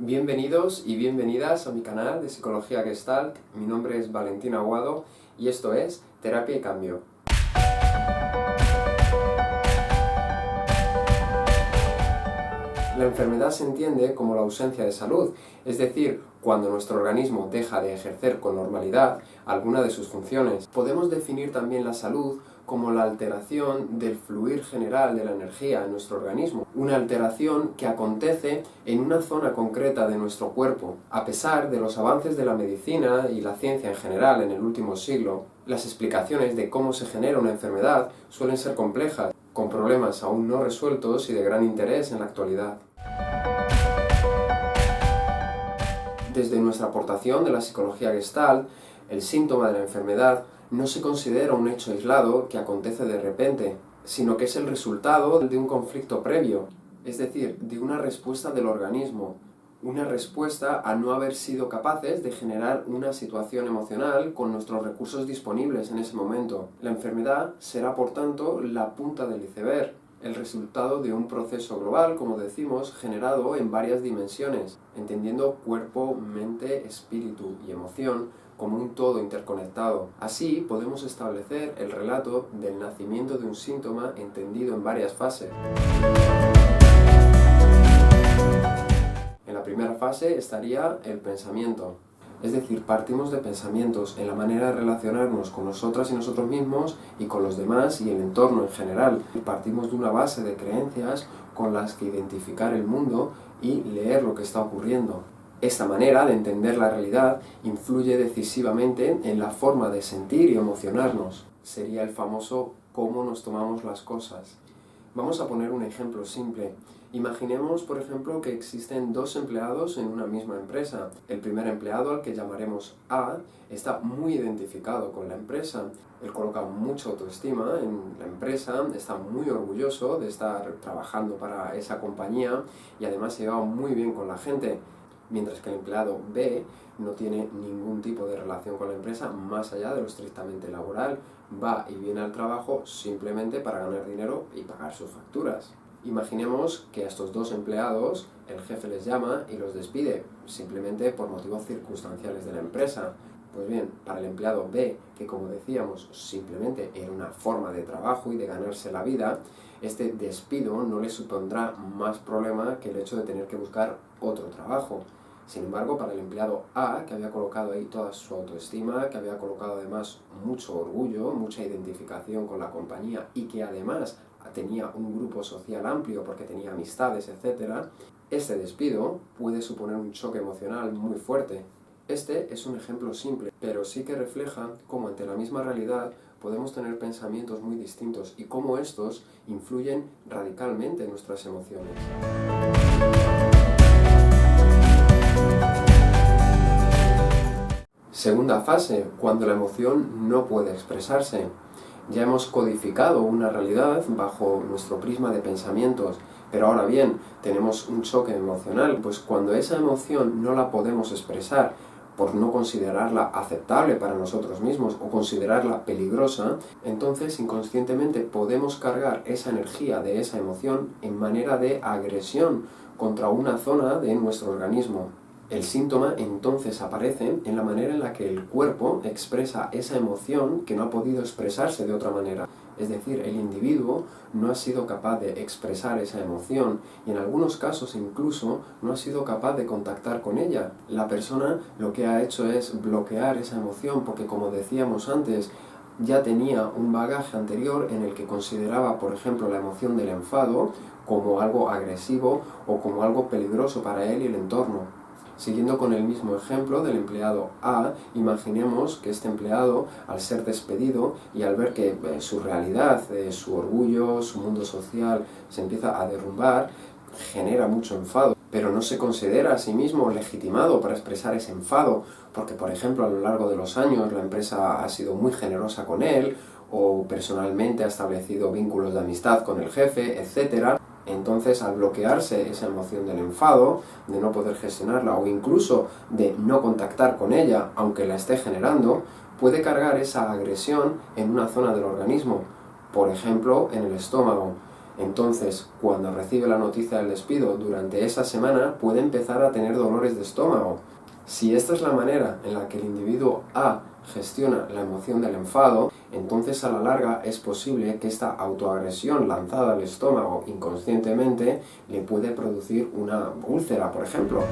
Bienvenidos y bienvenidas a mi canal de Psicología Gestalt. Mi nombre es Valentín Aguado y esto es Terapia y Cambio. La enfermedad se entiende como la ausencia de salud, es decir, cuando nuestro organismo deja de ejercer con normalidad alguna de sus funciones. Podemos definir también la salud como la alteración del fluir general de la energía en nuestro organismo, una alteración que acontece en una zona concreta de nuestro cuerpo. A pesar de los avances de la medicina y la ciencia en general en el último siglo, las explicaciones de cómo se genera una enfermedad suelen ser complejas, con problemas aún no resueltos y de gran interés en la actualidad. Desde nuestra aportación de la psicología Gestalt, el síntoma de la enfermedad no se considera un hecho aislado que acontece de repente, sino que es el resultado de un conflicto previo, es decir, de una respuesta del organismo, una respuesta a no haber sido capaces de generar una situación emocional con nuestros recursos disponibles en ese momento. La enfermedad será, por tanto, la punta del iceberg, el resultado de un proceso global, como decimos, generado en varias dimensiones, entendiendo cuerpo, mente, espíritu y emoción como un todo interconectado. Así podemos establecer el relato del nacimiento de un síntoma entendido en varias fases. En la primera fase estaría el pensamiento. Es decir, partimos de pensamientos en la manera de relacionarnos con nosotras y nosotros mismos y con los demás y el entorno en general. Partimos de una base de creencias con las que identificar el mundo y leer lo que está ocurriendo. Esta manera de entender la realidad influye decisivamente en la forma de sentir y emocionarnos. Sería el famoso cómo nos tomamos las cosas. Vamos a poner un ejemplo simple. Imaginemos, por ejemplo, que existen dos empleados en una misma empresa. El primer empleado, al que llamaremos A, está muy identificado con la empresa. Él coloca mucha autoestima en la empresa, está muy orgulloso de estar trabajando para esa compañía y además se lleva muy bien con la gente. Mientras que el empleado B no tiene ningún tipo de relación con la empresa más allá de lo estrictamente laboral. Va y viene al trabajo simplemente para ganar dinero y pagar sus facturas. Imaginemos que a estos dos empleados el jefe les llama y los despide, simplemente por motivos circunstanciales de la empresa. Pues bien, para el empleado B, que como decíamos simplemente era una forma de trabajo y de ganarse la vida, este despido no le supondrá más problema que el hecho de tener que buscar otro trabajo. Sin embargo, para el empleado A, que había colocado ahí toda su autoestima, que había colocado además mucho orgullo, mucha identificación con la compañía y que además tenía un grupo social amplio porque tenía amistades, etc., este despido puede suponer un choque emocional muy fuerte. Este es un ejemplo simple, pero sí que refleja cómo ante la misma realidad podemos tener pensamientos muy distintos y cómo estos influyen radicalmente en nuestras emociones. Segunda fase, cuando la emoción no puede expresarse. Ya hemos codificado una realidad bajo nuestro prisma de pensamientos, pero ahora bien, tenemos un choque emocional, pues cuando esa emoción no la podemos expresar por no considerarla aceptable para nosotros mismos o considerarla peligrosa, entonces inconscientemente podemos cargar esa energía de esa emoción en manera de agresión contra una zona de nuestro organismo. El síntoma entonces aparece en la manera en la que el cuerpo expresa esa emoción que no ha podido expresarse de otra manera. Es decir, el individuo no ha sido capaz de expresar esa emoción y en algunos casos incluso no ha sido capaz de contactar con ella. La persona lo que ha hecho es bloquear esa emoción porque, como decíamos antes, ya tenía un bagaje anterior en el que consideraba, por ejemplo, la emoción del enfado como algo agresivo o como algo peligroso para él y el entorno. Siguiendo con el mismo ejemplo del empleado A, imaginemos que este empleado, al ser despedido y al ver que su realidad, su orgullo, su mundo social se empieza a derrumbar, genera mucho enfado, pero no se considera a sí mismo legitimado para expresar ese enfado, porque, por ejemplo, a lo largo de los años la empresa ha sido muy generosa con él, o personalmente ha establecido vínculos de amistad con el jefe, etc. Entonces, al bloquearse esa emoción del enfado, de no poder gestionarla o incluso de no contactar con ella, aunque la esté generando, puede cargar esa agresión en una zona del organismo, por ejemplo, en el estómago. Entonces, cuando recibe la noticia del despido durante esa semana, puede empezar a tener dolores de estómago. Si esta es la manera en la que el individuo A gestiona la emoción del enfado, entonces a la larga es posible que esta autoagresión lanzada al estómago inconscientemente le puede producir una úlcera, por ejemplo.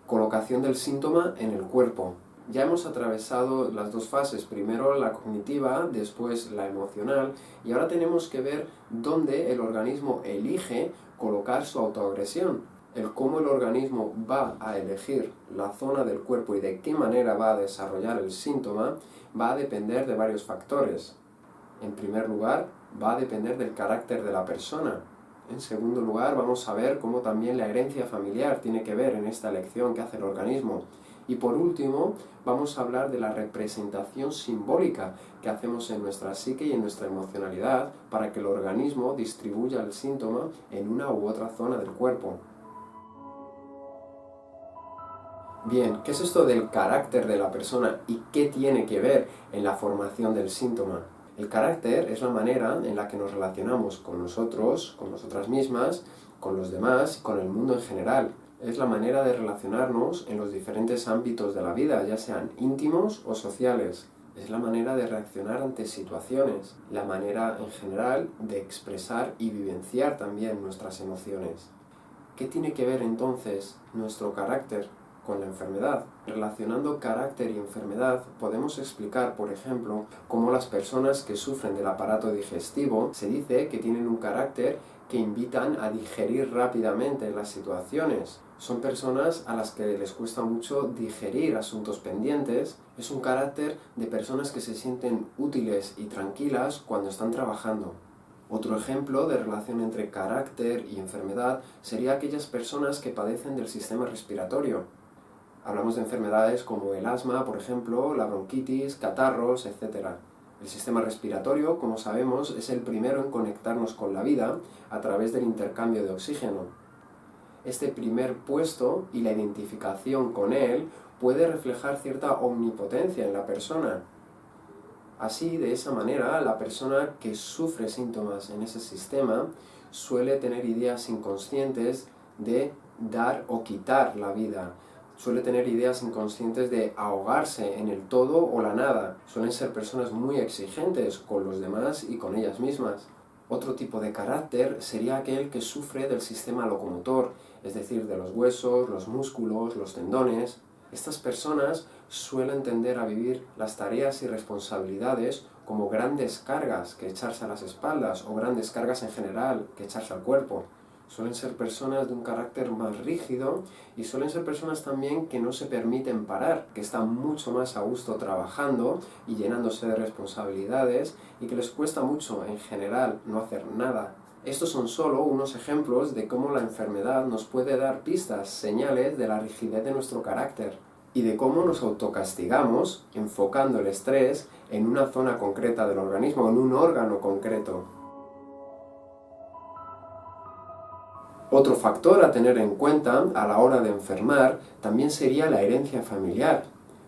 Colocación del síntoma en el cuerpo. Ya hemos atravesado las dos fases, primero la cognitiva, después la emocional, y ahora tenemos que ver dónde el organismo elige colocar su autoagresión. El cómo el organismo va a elegir la zona del cuerpo y de qué manera va a desarrollar el síntoma va a depender de varios factores. En primer lugar, va a depender del carácter de la persona. En segundo lugar, vamos a ver cómo también la herencia familiar tiene que ver en esta elección que hace el organismo. Y por último, vamos a hablar de la representación simbólica que hacemos en nuestra psique y en nuestra emocionalidad para que el organismo distribuya el síntoma en una u otra zona del cuerpo. Bien, ¿qué es esto del carácter de la persona y qué tiene que ver en la formación del síntoma? El carácter es la manera en la que nos relacionamos con nosotros, con nosotras mismas, con los demás y con el mundo en general. Es la manera de relacionarnos en los diferentes ámbitos de la vida, ya sean íntimos o sociales. Es la manera de reaccionar ante situaciones, la manera en general de expresar y vivenciar también nuestras emociones. ¿Qué tiene que ver entonces nuestro carácter con la enfermedad? Relacionando carácter y enfermedad, podemos explicar, por ejemplo, cómo las personas que sufren del aparato digestivo se dice que tienen un carácter que invitan a digerir rápidamente las situaciones. Son personas a las que les cuesta mucho digerir asuntos pendientes. Es un carácter de personas que se sienten útiles y tranquilas cuando están trabajando. Otro ejemplo de relación entre carácter y enfermedad sería aquellas personas que padecen del sistema respiratorio. Hablamos de enfermedades como el asma, por ejemplo, la bronquitis, catarros, etc. El sistema respiratorio, como sabemos, es el primero en conectarnos con la vida a través del intercambio de oxígeno. Este primer puesto y la identificación con él puede reflejar cierta omnipotencia en la persona. Así, de esa manera, la persona que sufre síntomas en ese sistema suele tener ideas inconscientes de dar o quitar la vida. Suele tener ideas inconscientes de ahogarse en el todo o la nada. Suelen ser personas muy exigentes con los demás y con ellas mismas. Otro tipo de carácter sería aquel que sufre del sistema locomotor, es decir, de los huesos, los músculos, los tendones. Estas personas suelen tender a vivir las tareas y responsabilidades como grandes cargas que echarse a las espaldas o grandes cargas en general que echarse al cuerpo. Suelen ser personas de un carácter más rígido y suelen ser personas también que no se permiten parar, que están mucho más a gusto trabajando y llenándose de responsabilidades y que les cuesta mucho en general no hacer nada. Estos son solo unos ejemplos de cómo la enfermedad nos puede dar pistas, señales de la rigidez de nuestro carácter y de cómo nos autocastigamos enfocando el estrés en una zona concreta del organismo, en un órgano concreto. Otro factor a tener en cuenta a la hora de enfermar también sería la herencia familiar.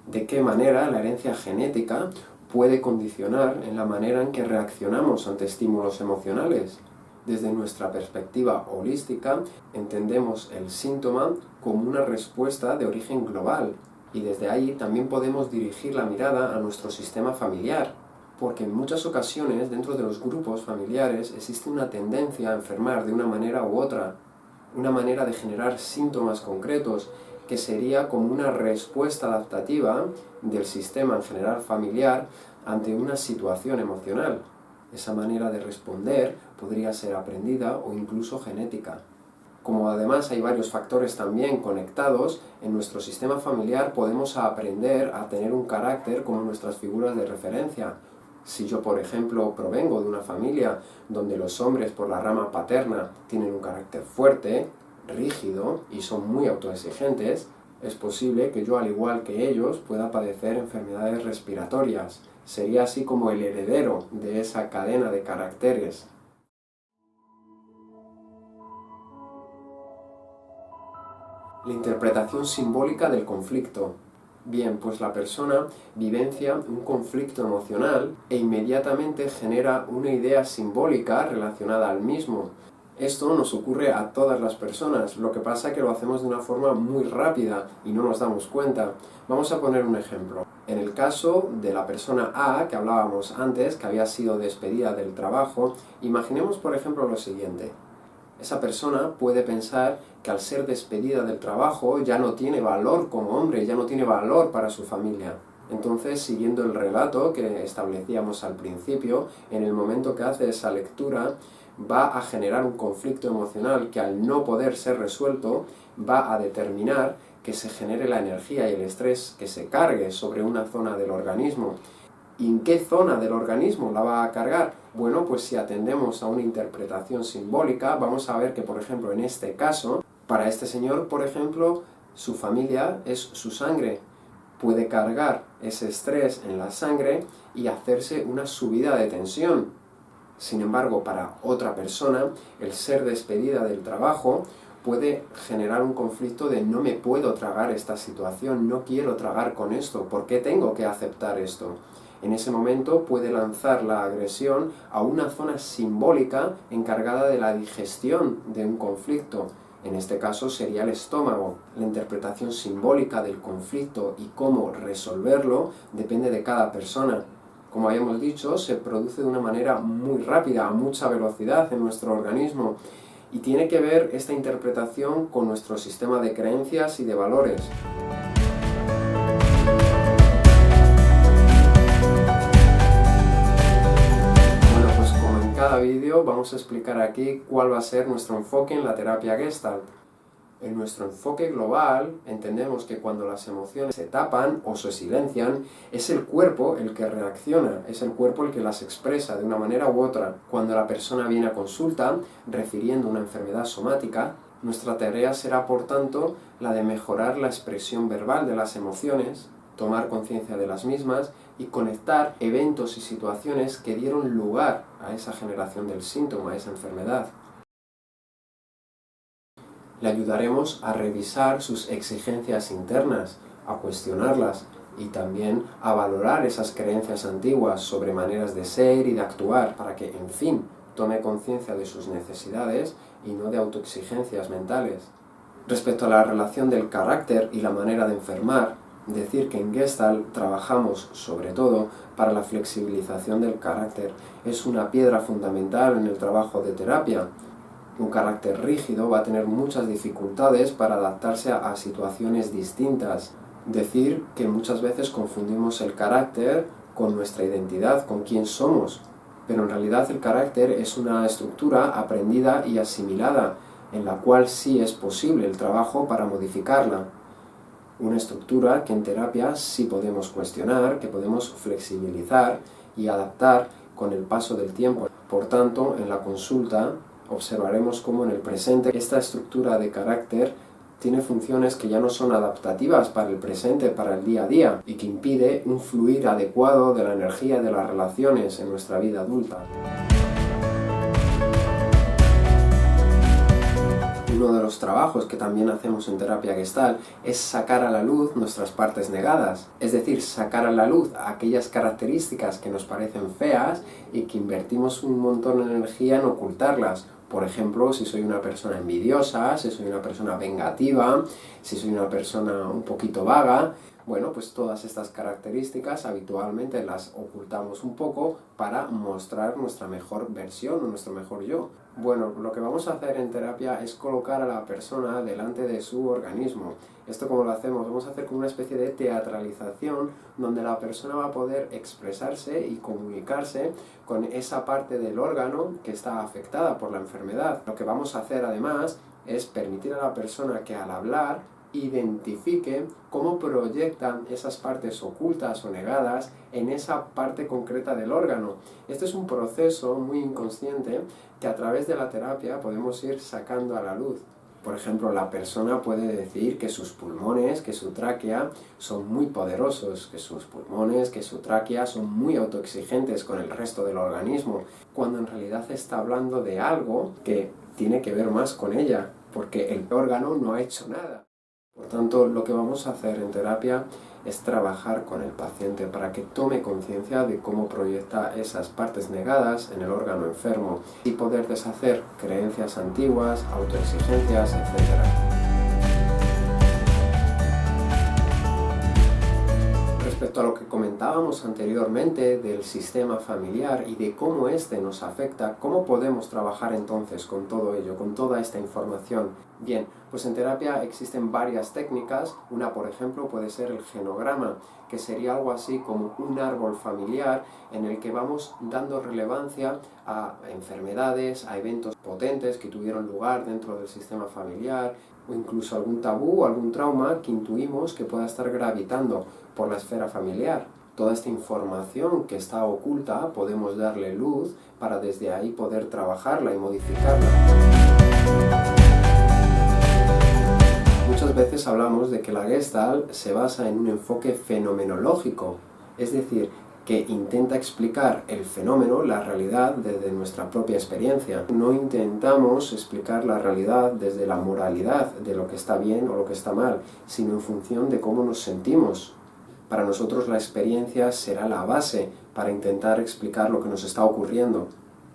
De qué manera la herencia genética puede condicionar en la manera en que reaccionamos ante estímulos emocionales. Desde nuestra perspectiva holística, entendemos el síntoma como una respuesta de origen global, y desde ahí también podemos dirigir la mirada a nuestro sistema familiar, porque en muchas ocasiones dentro de los grupos familiares existe una tendencia a enfermar de una manera u otra, una manera de generar síntomas concretos que sería como una respuesta adaptativa del sistema en general familiar ante una situación emocional. Esa manera de responder podría ser aprendida o incluso genética. Como además hay varios factores también conectados, en nuestro sistema familiar podemos aprender a tener un carácter como nuestras figuras de referencia. Si yo, por ejemplo, provengo de una familia donde los hombres por la rama paterna tienen un carácter fuerte, rígido y son muy autoexigentes, es posible que yo, al igual que ellos, pueda padecer enfermedades respiratorias. Sería así como el heredero de esa cadena de caracteres. La interpretación simbólica del conflicto. Bien, pues la persona vivencia un conflicto emocional e inmediatamente genera una idea simbólica relacionada al mismo. Esto nos ocurre a todas las personas, lo que pasa es que lo hacemos de una forma muy rápida y no nos damos cuenta. Vamos a poner un ejemplo. En el caso de la persona A, que hablábamos antes, que había sido despedida del trabajo, imaginemos por ejemplo lo siguiente. Esa persona puede pensar que al ser despedida del trabajo ya no tiene valor como hombre, ya no tiene valor para su familia. Entonces, siguiendo el relato que establecíamos al principio, en el momento que hace esa lectura, va a generar un conflicto emocional que al no poder ser resuelto, va a determinar que se genere la energía y el estrés que se cargue sobre una zona del organismo. ¿Y en qué zona del organismo la va a cargar? Bueno, pues si atendemos a una interpretación simbólica, vamos a ver que, por ejemplo, en este caso, para este señor, por ejemplo, su familia es su sangre. Puede cargar ese estrés en la sangre y hacerse una subida de tensión. Sin embargo, para otra persona, el ser despedida del trabajo puede generar un conflicto de no me puedo tragar esta situación, no quiero tragar con esto, ¿por qué tengo que aceptar esto? En ese momento puede lanzar la agresión a una zona simbólica encargada de la digestión de un conflicto. En este caso sería el estómago. La interpretación simbólica del conflicto y cómo resolverlo depende de cada persona. Como habíamos dicho, se produce de una manera muy rápida, a mucha velocidad en nuestro organismo, y tiene que ver esta interpretación con nuestro sistema de creencias y de valores. Bueno, pues como en cada vídeo vamos a explicar aquí cuál va a ser nuestro enfoque en la terapia Gestalt. En nuestro enfoque global entendemos que cuando las emociones se tapan o se silencian, es el cuerpo el que reacciona, es el cuerpo el que las expresa de una manera u otra. Cuando la persona viene a consulta refiriendo una enfermedad somática, nuestra tarea será por tanto la de mejorar la expresión verbal de las emociones, tomar conciencia de las mismas y conectar eventos y situaciones que dieron lugar a esa generación del síntoma, a esa enfermedad. Le ayudaremos a revisar sus exigencias internas, a cuestionarlas y también a valorar esas creencias antiguas sobre maneras de ser y de actuar para que, en fin, tome conciencia de sus necesidades y no de autoexigencias mentales. Respecto a la relación del carácter y la manera de enfermar, decir que en Gestalt trabajamos sobre todo para la flexibilización del carácter es una piedra fundamental en el trabajo de terapia. Un carácter rígido va a tener muchas dificultades para adaptarse a situaciones distintas. Decir que muchas veces confundimos el carácter con nuestra identidad, con quién somos. Pero en realidad el carácter es una estructura aprendida y asimilada, en la cual sí es posible el trabajo para modificarla. Una estructura que en terapia sí podemos cuestionar, que podemos flexibilizar y adaptar con el paso del tiempo. Por tanto, en la consulta observaremos cómo en el presente esta estructura de carácter tiene funciones que ya no son adaptativas para el presente, para el día a día, y que impide un fluir adecuado de la energía de las relaciones en nuestra vida adulta. Uno de los trabajos que también hacemos en terapia Gestalt es sacar a la luz nuestras partes negadas, es decir, sacar a la luz aquellas características que nos parecen feas y que invertimos un montón de energía en ocultarlas. Por ejemplo, si soy una persona envidiosa, si soy una persona vengativa, si soy una persona un poquito vaga, bueno, pues todas estas características habitualmente las ocultamos un poco para mostrar nuestra mejor versión o nuestro mejor yo. Bueno, lo que vamos a hacer en terapia es colocar a la persona delante de su organismo. ¿Esto cómo lo hacemos? Vamos a hacer como una especie de teatralización donde la persona va a poder expresarse y comunicarse con esa parte del órgano que está afectada por la enfermedad. Lo que vamos a hacer además es permitir a la persona que al hablar identifique cómo proyectan esas partes ocultas o negadas en esa parte concreta del órgano. Este es un proceso muy inconsciente que a través de la terapia podemos ir sacando a la luz. Por ejemplo, la persona puede decir que sus pulmones, que su tráquea son muy poderosos, que sus pulmones, que su tráquea son muy autoexigentes con el resto del organismo, cuando en realidad está hablando de algo que tiene que ver más con ella, porque el órgano no ha hecho nada. Por tanto, lo que vamos a hacer en terapia es trabajar con el paciente para que tome conciencia de cómo proyecta esas partes negadas en el órgano enfermo y poder deshacer creencias antiguas, autoexigencias, etc. Respecto a lo que comentábamos anteriormente del sistema familiar y de cómo éste nos afecta, ¿cómo podemos trabajar entonces con todo ello, con toda esta información? Bien, pues en terapia existen varias técnicas. Una, por ejemplo, puede ser el genograma, que sería algo así como un árbol familiar en el que vamos dando relevancia a enfermedades, a eventos potentes que tuvieron lugar dentro del sistema familiar, o incluso algún tabú o algún trauma que intuimos que pueda estar gravitando por la esfera familiar. Toda esta información que está oculta podemos darle luz para desde ahí poder trabajarla y modificarla. Muchas veces hablamos de que la Gestalt se basa en un enfoque fenomenológico, es decir, que intenta explicar el fenómeno, la realidad, desde nuestra propia experiencia. No intentamos explicar la realidad desde la moralidad, de lo que está bien o lo que está mal, sino en función de cómo nos sentimos. Para nosotros la experiencia será la base para intentar explicar lo que nos está ocurriendo.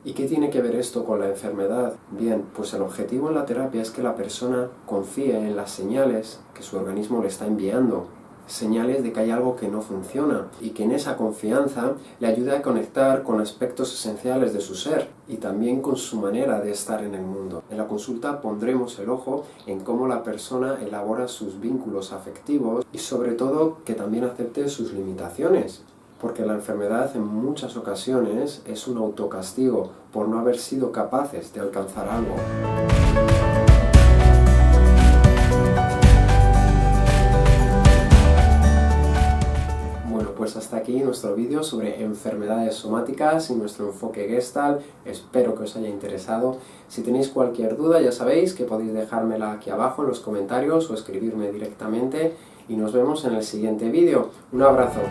¿Y qué tiene que ver esto con la enfermedad? Bien, pues el objetivo en la terapia es que la persona confíe en las señales que su organismo le está enviando, señales de que hay algo que no funciona, y que en esa confianza le ayude a conectar con aspectos esenciales de su ser y también con su manera de estar en el mundo. En la consulta pondremos el ojo en cómo la persona elabora sus vínculos afectivos y sobre todo que también acepte sus limitaciones, porque la enfermedad en muchas ocasiones es un autocastigo por no haber sido capaces de alcanzar algo. Pues hasta aquí nuestro vídeo sobre enfermedades somáticas y nuestro enfoque Gestalt. Espero que os haya interesado. Si tenéis cualquier duda ya sabéis que podéis dejármela aquí abajo en los comentarios o escribirme directamente y nos vemos en el siguiente vídeo. Un abrazo.